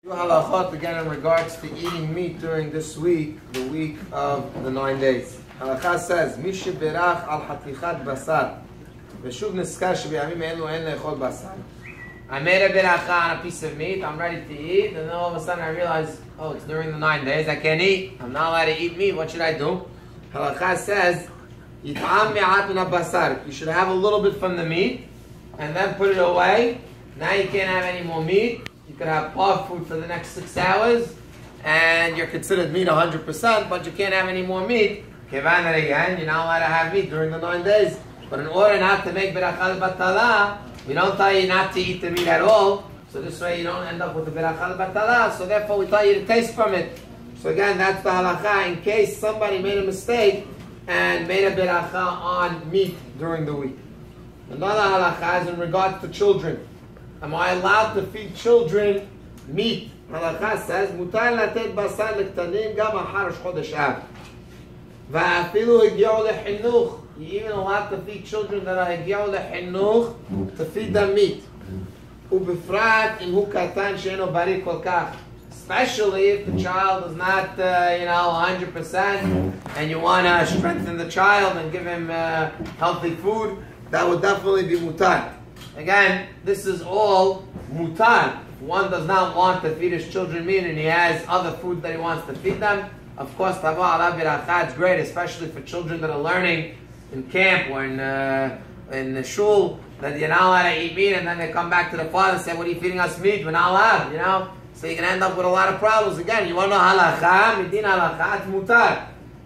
Halachot again in regards to eating meat during this week, the week of the 9 days. Halakha says, "Mi sheberach al hatichat basar, v'shuv neskar shebiyamim elu en le'echol basar." I made a beracha on a piece of meat. I'm ready to eat, and then all of a sudden I realize, oh, it's during the 9 days. I can't eat. I'm not allowed to eat meat. What should I do? Halakha says, "Yit'am me'at min basar." You should have a little bit from the meat, and then put it away. Now you can't have any more meat. You could have parve food for the next 6 hours, and you're considered meat 100%, but you can't have any more meat. Kevan that again, you're not allowed to have meat during the 9 days. But in order not to make berachah batala, we don't tell you not to eat the meat at all. So this way you don't end up with the berachah batala. So therefore we tell you to taste from it. So again, that's the halakha in case somebody made a mistake and made a berachah on meat during the week. Another halakha is in regards to children. Am I allowed to feed children meat? Halakha says, "Mutar latet basar lektanim gam achar Rosh Chodesh Av. Va'afilu hagi'u lechinuch." You're even allowed to feed children that are hagi'u lechinuch to feed them meat. Ubefrat im hu katan she'eno bari kol kach. Especially if the child is not, 100%, and you want to strengthen the child and give him healthy food, that would definitely be mutar. Again, this is all mutar. If one does not want to feed his children meat and he has other food that he wants to feed them, of course, tavo ala biracha, it's great, especially for children that are learning in camp or in the shul, that you're not allowed to eat meat, and then they come back to the father and say, "What are you feeding us meat? We're not allowed," So you can end up with a lot of problems. Again, you want to know halacha, midin halacha, it's mutar.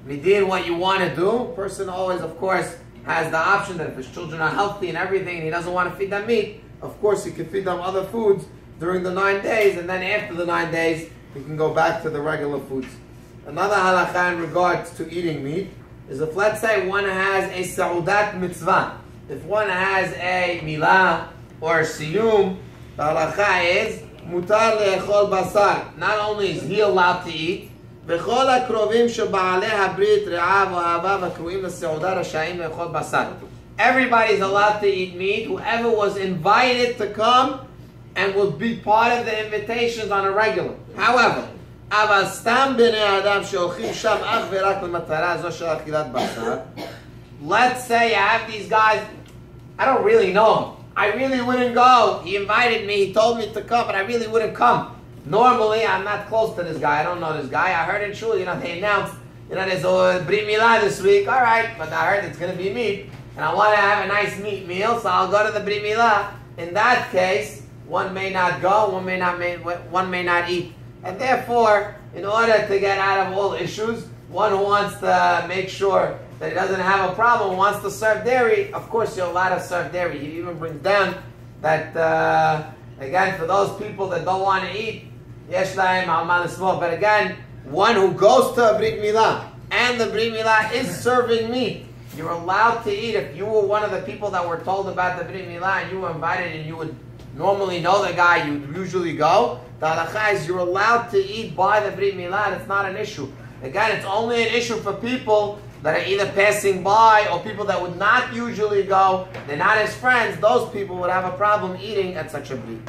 Midin, what you want to do. Person always, of course, has the option that if his children are healthy and everything and he doesn't want to feed them meat, of course he can feed them other foods during the 9 days, and then after the 9 days he can go back to the regular foods. Another halakha in regards to eating meat is if, let's say, one has a sa'udat mitzvah. If one has a milah or a siyum, the halakha is mutar le'echol basar. Not only is he allowed to eat, וכל הקרובים שבעלי הברית רעב או אהבה וקרואים לסעודה רשאים לאכול בשר. Everybody is allowed to eat meat. Whoever was invited to come and will be part of the invitations on a regular. However, אבל סתם בני אדם שהולכים שם אך ורק למטרה זו של אכילת בשר. Let's say you have these guys, I don't really know him. I really wouldn't go. He invited me, he told me to come, but I really wouldn't come. Normally, I'm not close to this guy. I don't know this guy. I heard in shul, they announced, there's a brit milah this week. All right, but I heard it's going to be meat, and I want to have a nice meat meal, so I'll go to the brit milah. In that case, one may not go, one may not eat, and therefore, in order to get out of all issues, one who wants to make sure that he doesn't have a problem, wants to serve dairy. Of course, you're allowed to serve dairy. He even brings down that again, for those people that don't want to eat. But again, one who goes to a brit milah and the brit milah is serving meat, you're allowed to eat. If you were one of the people that were told about the brit milah and you were invited and you would normally know the guy, you would usually go, the halakha is you're allowed to eat by the brit milah, and it's not an issue. Again, it's only an issue for people that are either passing by or people that would not usually go, they're not his friends, those people would have a problem eating at such a brit.